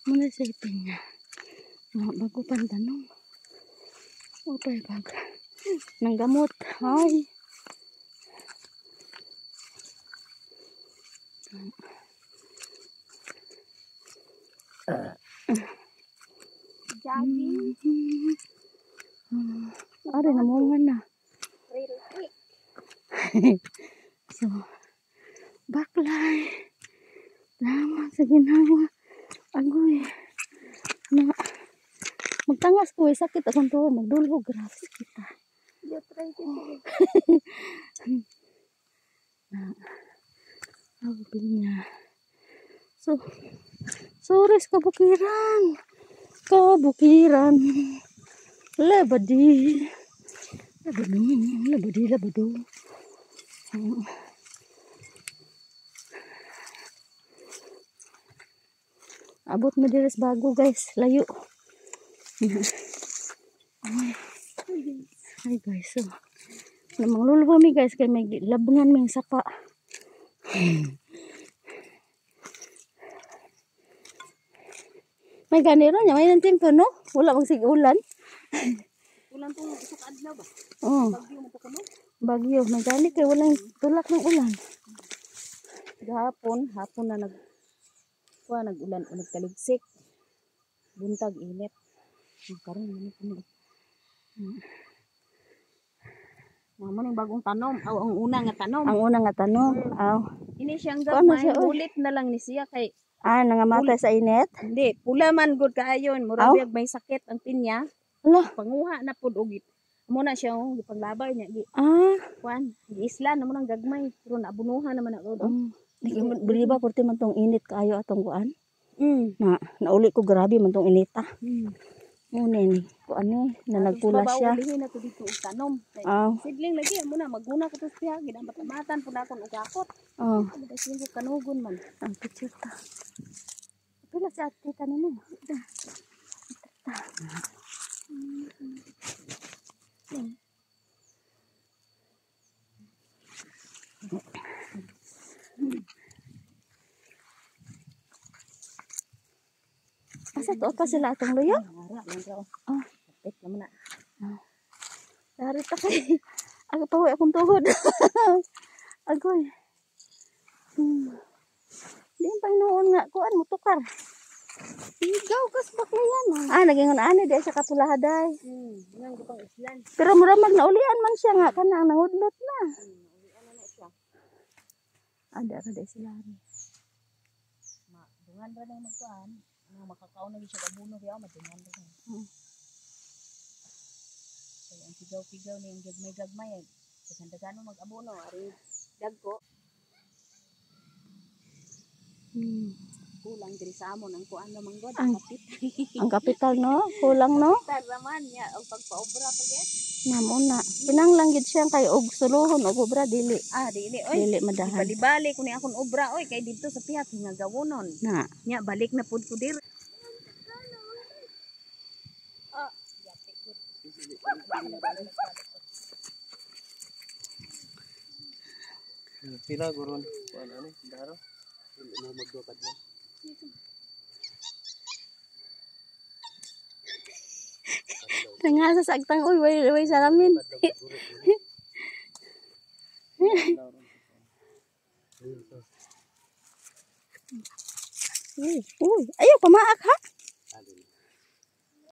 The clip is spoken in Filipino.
Muna sa ipin niya. Bago pang tanong. O pa pag nang gamot. Ay. Jogging. Ari namungan na. So, baklay. Tama sa ginawa. Agoy. Na, magtangas ko eh. Sakit akong tuwa. Magdulog. Grabe kita. Agpil niya. So, sores kabukiran. Kabukiran. Labadi. Labado. Abot mo deres bago guys. Layo. Ay guys. So, namang luluwa mi guys. Kaya may labangan may sapa. May ganiro niya. May nantimpo no? Wala magsigulan. Ulan tong isok adlaw ba? Oh. Bagyo mo to kuno? Bagyo. May gani kaya walang tulak ng ulan. Hapon na nag-ulan o nagkaligsik. Buntag init. Karon man kuno. Mo ning bagong tanom, ang una nga tanom. Ang una nga tanom. Aw. Ini siyang Ano gamay, siya, oy? bulit na lang ni siya kay Nangamatay sa init. hindi, pula man gud kaayon, murag may sakit ang pinya. Ala. Panguha na pud og mo na siya gipanglabay niya gi. Kuan, giisla na mo nang gagmay, pero naabunuhan naman ako do. Bili ba porte man tong init kaayo atong kuan? Mm. Nauli ko grabe man tong inita. Muna ni kuan ni na nagpula siya. Babaw na to dito og tanom. Sidling lagi amo na maguna ko to siya gidamatan pud akon og akot. Ano ba siya kanugon man. Ang pitsita. Pila sa tita nimo. Asa to pa sila atong luyo? Kapit naman na. Dari ta kay aga pa akong tuhod. Agoy. Di pa noon nga kuan mo tukar. Sigaw kas baklayan. Nagingon ani di sa kapulahaday. Nang gipang islan. Pero mura mag naulian man siya nga kanang nahudlot na. Naulian na siya. Ada ra day sila. Dungan ra nang magkuan. Ang makakaon na siya kabuno diya madungan ra. Kaya ang sigaw-sigaw ni ang gagmay-gagmay. Dagan-dagan mag-abono ari dagko. Kulang diri sa amon ang kuan namang god ang kapital. Ang kapital no, kulang no. Taraman niya ang pagpaobra pagyat. Namuna. Kinanglang gid siya kay og suluhon og obra dili. Dili oy. Dili madahan. Bali-bali kun akon obra oy kay didto sa pihak nga gawonon. Nya balik na pud ko dir. Pila guron kuan ani daro. Mo magdukad mo. Tanga sa sagtang uy way salamin. Uy, ayaw pamaak ha.